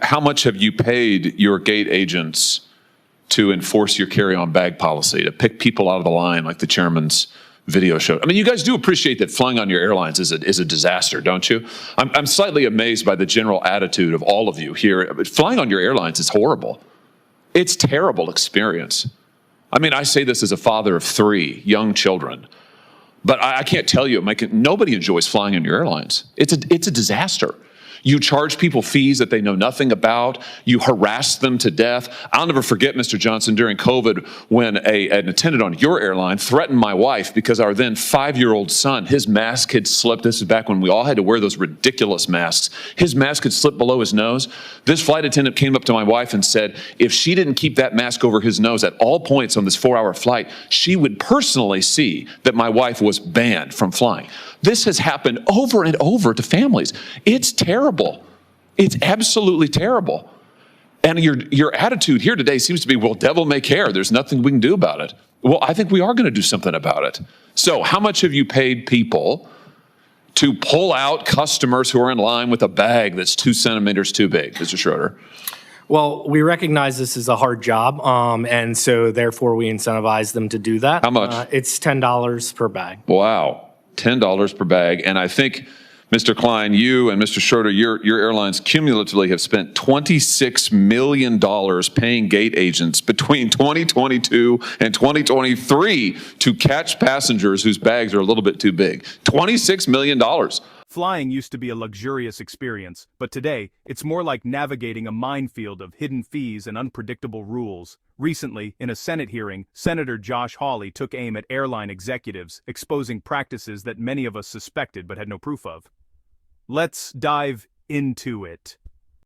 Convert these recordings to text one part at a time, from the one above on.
How much have you paid your gate agents to enforce your carry-on bag policy, to pick people out of the line like the chairman's video showed? I mean, you guys do appreciate that flying on your airlines is a disaster, don't you? I'm slightly amazed by the general attitude of all of you here. Flying on your airlines is horrible. It's a terrible experience. I mean, I say this as a father of 3 young children, but I can't tell you, nobody enjoys flying on your airlines. It's a disaster. You charge people fees that they know nothing about. You harass them to death. I'll never forget, Mr. Johnson, during COVID, when an attendant on your airline threatened my wife because our then 5-year-old son, his mask had slipped. This is back when we all had to wear those ridiculous masks. His mask had slipped below his nose. This flight attendant came up to my wife and said, if she didn't keep that mask over his nose at all points on this 4-hour flight, she would personally see that my wife was banned from flying. This has happened over and over to families. It's terrible. It's absolutely terrible. And your attitude here today seems to be, well, devil may care. There's nothing we can do about it. Well, I think we are going to do something about it. So how much have you paid people to pull out customers who are in line with a bag that's 2 centimeters too big, Mr. Schroeder? Well, we recognize this is a hard job, and so therefore we incentivize them to do that. How much? It's $10 per bag. Wow. $10 per bag. And I think, Mr. Klein, you and Mr. Schroeder, your airlines cumulatively have spent $26 million paying gate agents between 2022 and 2023 to catch passengers whose bags are a little bit too big. $26 million. Flying used to be a luxurious experience, but today, it's more like navigating a minefield of hidden fees and unpredictable rules. Recently, in a Senate hearing, Senator Josh Hawley took aim at airline executives, exposing practices that many of us suspected but had no proof of. Let's dive into it.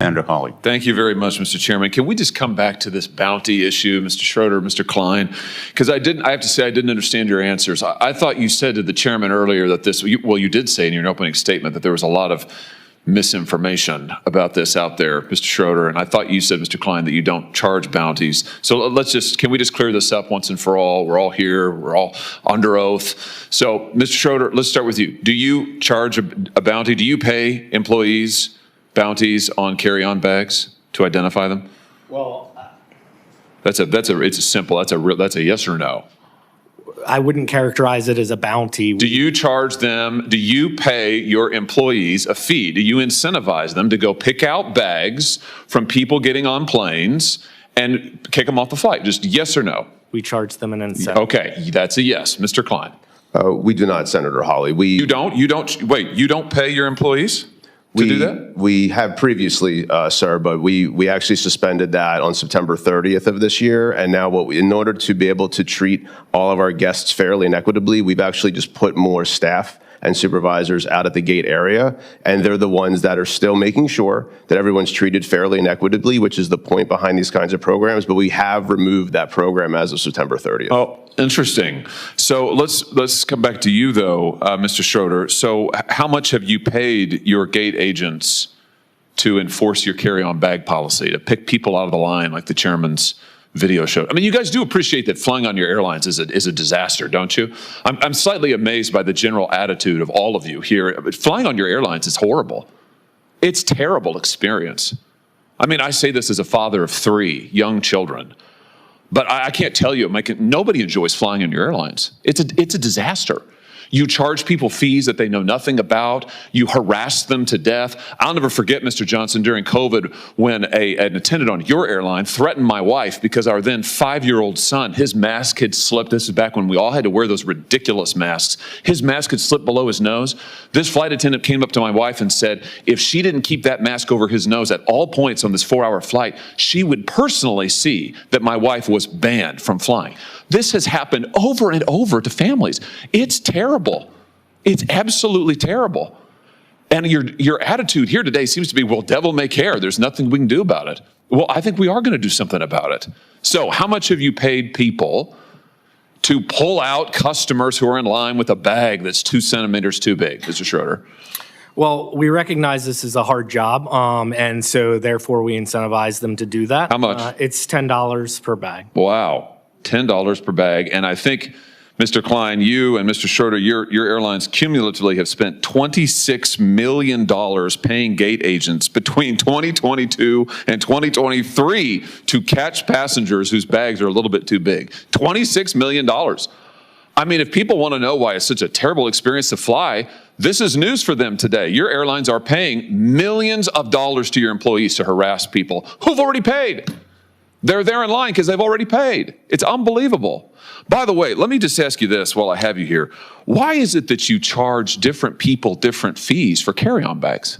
Senator Hawley. Thank you very much, Mr. Chairman. Can we just come back to this bounty issue, Mr. Schroeder, Mr. Klein? Because I have to say, I didn't understand your answers. I thought you said to the chairman earlier that you did say in your opening statement that there was a lot of misinformation about this out there, Mr. Schroeder, and I thought you said, Mr. Klein, that you don't charge bounties. So can we just clear this up once and for all? We're all here, we're all under oath. So, Mr. Schroeder, let's start with you. Do you charge a bounty? Do you pay employees bounties on carry-on bags to identify them? Well, that's a yes or no. I wouldn't characterize it as a bounty. Do you charge them, do you pay your employees a fee? Do you incentivize them to go pick out bags from people getting on planes and kick them off the flight? Just yes or no? We charge them an incentive. Okay, that's a yes. Mr. Klein. We do not, Senator Hawley. You don't pay your employees to do that? We have previously, sir, but we actually suspended that on September 30th of this year. And now in order to be able to treat all of our guests fairly and equitably, we've actually just put more staff and supervisors out at the gate area. And they're the ones that are still making sure that everyone's treated fairly and equitably, which is the point behind these kinds of programs. But we have removed that program as of September 30th. Oh, interesting. So let's come back to you, though, Mr. Schroeder. So how much have you paid your gate agents to enforce your carry-on bag policy, to pick people out of the line like the chairman's video showed? I mean, you guys do appreciate that flying on your airlines is a disaster, don't you? I'm slightly amazed by the general attitude of all of you here. Flying on your airlines is horrible. It's a terrible experience. I mean, I say this as a father of 3 young children, but I can't tell you, nobody enjoys flying on your airlines. It's a disaster. You charge people fees that they know nothing about. You harass them to death. I'll never forget, Mr. Johnson, during COVID, when an attendant on your airline threatened my wife because our then 5-year-old son, his mask had slipped. This is back when we all had to wear those ridiculous masks. His mask had slipped below his nose. This flight attendant came up to my wife and said, if she didn't keep that mask over his nose at all points on this 4-hour flight, she would personally see that my wife was banned from flying. This has happened over and over to families. It's terrible. It's absolutely terrible. And your attitude here today seems to be, well, devil may care. There's nothing we can do about it. Well, I think we are going to do something about it. So how much have you paid people to pull out customers who are in line with a bag that's 2 centimeters too big, Mr. Schroeder? Well, we recognize this is a hard job, and so therefore we incentivize them to do that. How much? It's $10 per bag. Wow. $10 per bag. And I think, Mr. Klein, you and Mr. Schroeder, your airlines cumulatively have spent $26 million paying gate agents between 2022 and 2023 to catch passengers whose bags are a little bit too big. $26 million. I mean, if people want to know why it's such a terrible experience to fly, this is news for them today. Your airlines are paying millions of dollars to your employees to harass people who've already paid. They're there in line because they've already paid. It's unbelievable. By the way, let me just ask you this while I have you here. Why is it that you charge different people different fees for carry-on bags?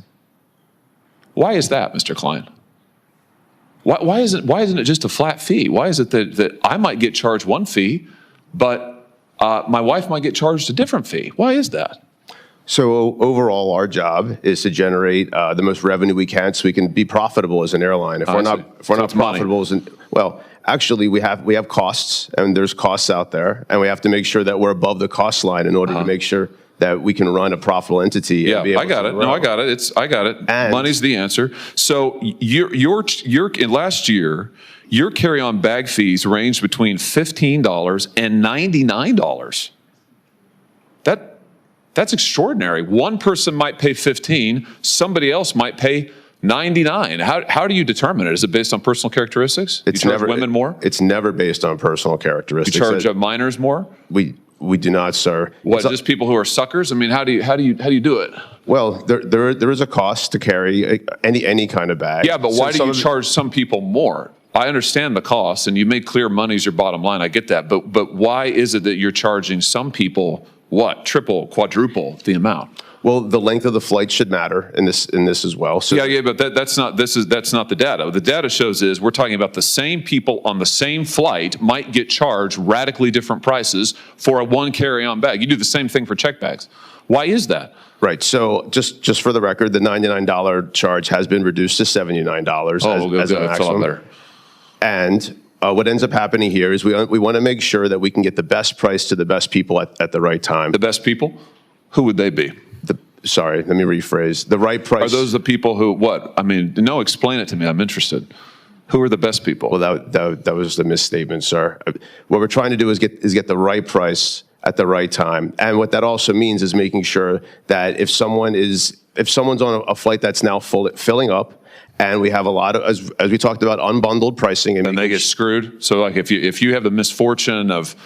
Why is that, Mr. Klein? Why isn't it just a flat fee? Why is it that I might get charged one fee, but my wife might get charged a different fee? Why is that? So overall, our job is to generate the most revenue we can so we can be profitable as an airline. If we're not profitable well, actually we have costs, and there's costs out there, and we have to make sure that we're above the cost line in order to make sure that we can run a profitable entity. Yeah, I got it. No, I got it. I got it. And money's the answer. So last year, your carry-on bag fees ranged between $15 and $99. That's extraordinary. One person might pay 15, somebody else might pay 99. How do you determine it? Is it based on personal characteristics? It's you charge never women more? It's never based on personal characteristics. You charge minors more? We do not, sir. What, just people who are suckers? I mean, how do you do it? Well, there is a cost to carry any kind of bag. Yeah, but why do you charge some people more? I understand the cost, and you made clear money's your bottom line. I get that, but why is it that you're charging some people what, triple, quadruple the amount? Well, the length of the flight should matter in this as well. So yeah, but that's not the data. The data shows is we're talking about the same people on the same flight might get charged radically different prices for a one carry-on bag. You do the same thing for check bags. Why is that? Right. So just for the record, the $99 charge has been reduced to $79 as a maximum. And what ends up happening here is we want to make sure that we can get the best price to the best people at the right time. The best people? Who would they be? Sorry, let me rephrase. The right price. Are those the people who, what? I mean, no, explain it to me. I'm interested. Who are the best people? Well, that was the misstatement, sir. What we're trying to do is get the right price at the right time. And what that also means is making sure that if someone's on a flight that's now filling up, and we have a lot of, as we talked about, unbundled pricing. And they get screwed? So like if you have the misfortune of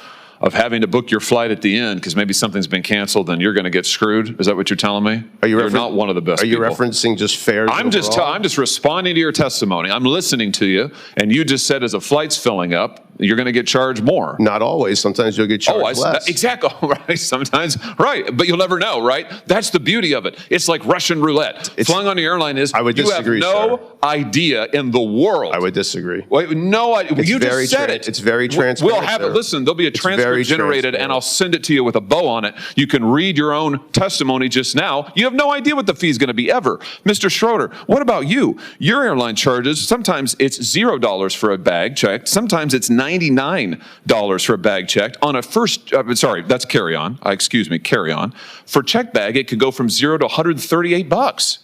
having to book your flight at the end because maybe something's been canceled, then you're going to get screwed? Is that what you're telling me? You're not one of the best people. Are you referencing just fares I'm just responding to your testimony. I'm listening to you, and you just said as a flight's filling up, you're going to get charged more. Not always. Sometimes you'll get charged less. Exactly. Right. Sometimes. Right. But you'll never know, right? That's the beauty of it. It's like Russian roulette. Flying on the airline is, I would disagree, you have no idea in the world. I would disagree. Wait, no idea. You just said it. It's very transparent. We'll have it. Listen, there'll be a transcript generated, and I'll send it to you with a bow on it. You can read your own testimony just now. You have no idea what the fee is going to be ever. Mr. Schroeder, what about you? Your airline charges, sometimes it's $0 for a bag checked. Sometimes it's $99 for a bag checked. On a that's carry-on. Carry-on. For check bag, it could go from $0 to $138.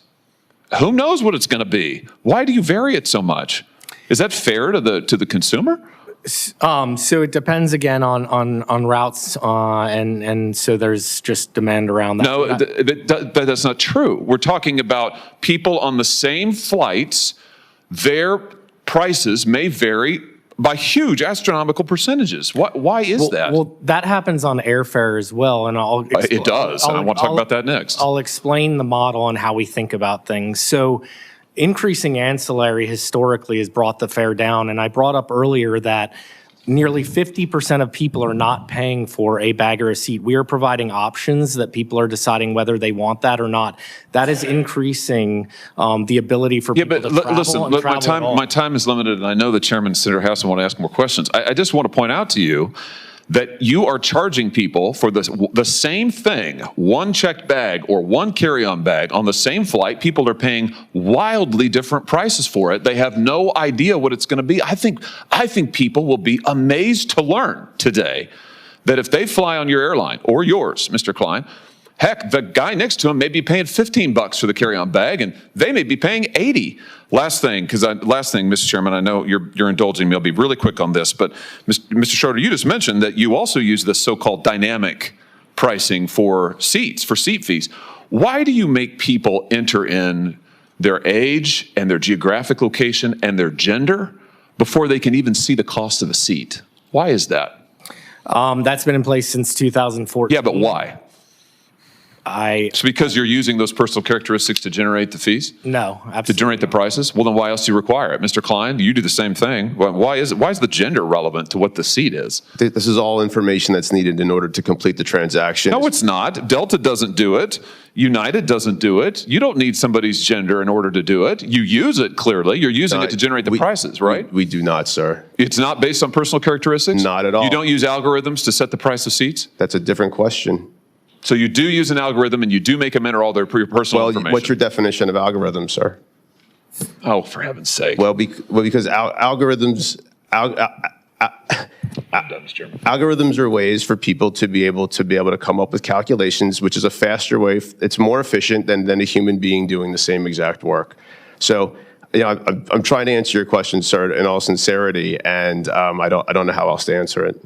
Who knows what it's going to be? Why do you vary it so much? Is that fair to the consumer? So it depends again on routes, and so there's just demand around that. No, that's not true. We're talking about people on the same flights. Their prices may vary by huge astronomical percentages. Why is that? Well, that happens on airfare as well, and it does, and I want to talk about that next. I'll explain the model and how we think about things. So increasing ancillary historically has brought the fare down, and I brought up earlier that nearly 50% of people are not paying for a bag or a seat. We are providing options that people are deciding whether they want that or not. That is increasing the ability for people to travel. Listen, my time is limited, and I know the chairman, Senator House, want to ask more questions. I just want to point out to you that you are charging people for the same thing, one checked bag or one carry-on bag on the same flight. People are paying wildly different prices for it. They have no idea what it's going to be. I think people will be amazed to learn today that if they fly on your airline or yours, Mr. Klein, Heck, the guy next to him may be paying $15 for the carry-on bag, and they may be paying $80. Last thing, Mr. Chairman, I know you're indulging me. I'll be really quick on this, but Mr. Schroeder, you just mentioned that you also use the so-called dynamic pricing for seats, for seat fees. Why do you make people enter in their age and their geographic location and their gender before they can even see the cost of a seat? Why is that? That's been in place since 2014. Yeah, but why? It's because you're using those personal characteristics to generate the fees? No, absolutely. To generate the prices? Well, then why else do you require it? Mr. Klein, you do the same thing. Why is the gender relevant to what the seat is? This is all information that's needed in order to complete the transaction. No, it's not. Delta doesn't do it. United doesn't do it. You don't need somebody's gender in order to do it. You use it clearly. You're using it to generate the prices, right? We do not, sir. It's not based on personal characteristics? Not at all. You don't use algorithms to set the price of seats? That's a different question. So you do use an algorithm and you do make them enter all their personal information? What's your definition of algorithm, sir? Oh, for heaven's sake. Well, because algorithms are ways for people to be able to come up with calculations, which is a faster way. It's more efficient than a human being doing the same exact work. So, I'm trying to answer your question, sir, in all sincerity, and I don't know how else to answer it.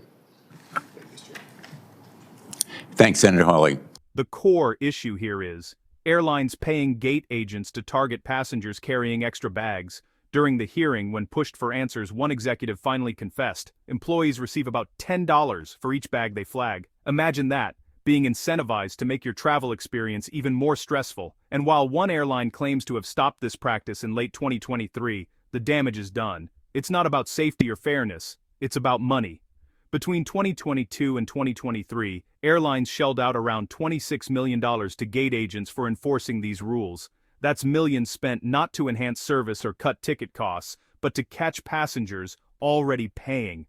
Thanks, Senator Hawley. The core issue here is airlines paying gate agents to target passengers carrying extra bags. During the hearing, when pushed for answers, one executive finally confessed. Employees receive about $10 for each bag they flag. Imagine that, being incentivized to make your travel experience even more stressful. And while one airline claims to have stopped this practice in late 2023, the damage is done. It's not about safety or fairness, it's about money. Between 2022 and 2023, airlines shelled out around $26 million to gate agents for enforcing these rules. That's millions spent not to enhance service or cut ticket costs, but to catch passengers already paying.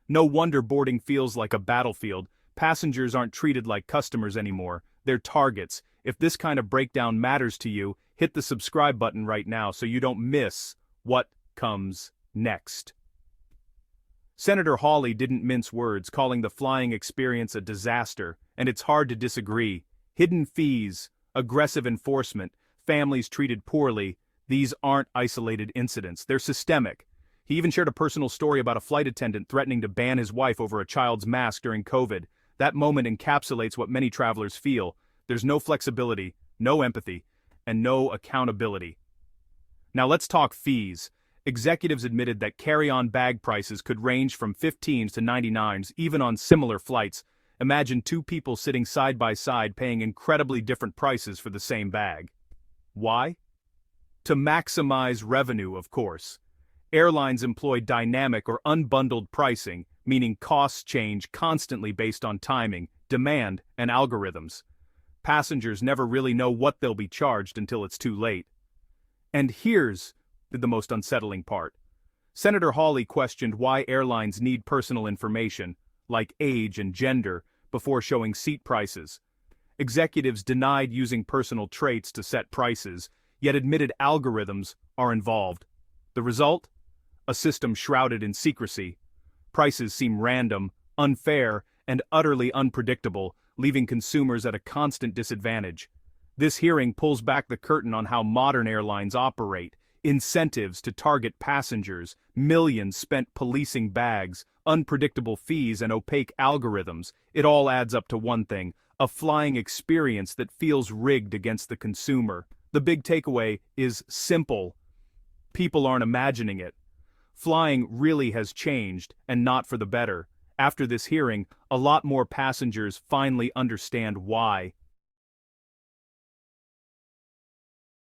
No wonder boarding feels like a battlefield. Passengers aren't treated like customers anymore. They're targets. If this kind of breakdown matters to you, hit the subscribe button right now so you don't miss what comes next. Senator Hawley didn't mince words, calling the flying experience a disaster, and it's hard to disagree. Hidden fees, aggressive enforcement, families treated poorly, these aren't isolated incidents, they're systemic. He even shared a personal story about a flight attendant threatening to ban his wife over a child's mask during COVID. That moment encapsulates what many travelers feel. There's no flexibility, no empathy, and no accountability. Now let's talk fees. Executives admitted that carry-on bag prices could range from 15s to 99s, even on similar flights. Imagine two people sitting side by side paying incredibly different prices for the same bag. Why? To maximize revenue, of course. Airlines employ dynamic or unbundled pricing, meaning costs change constantly based on timing, demand, and algorithms. Passengers never really know what they'll be charged until it's too late. And here's the most unsettling part. Senator Hawley questioned why airlines need personal information, like age and gender, before showing seat prices. Executives denied using personal traits to set prices, yet admitted algorithms are involved. The result? A system shrouded in secrecy. Prices seem random, unfair, and utterly unpredictable, leaving consumers at a constant disadvantage. This hearing pulls back the curtain on how modern airlines operate. Incentives to target passengers, millions spent policing bags, unpredictable fees, and opaque algorithms. It all adds up to one thing: a flying experience that feels rigged against the consumer. The big takeaway is simple. People aren't imagining it. Flying really has changed, and not for the better. After this hearing, a lot more passengers finally understand why.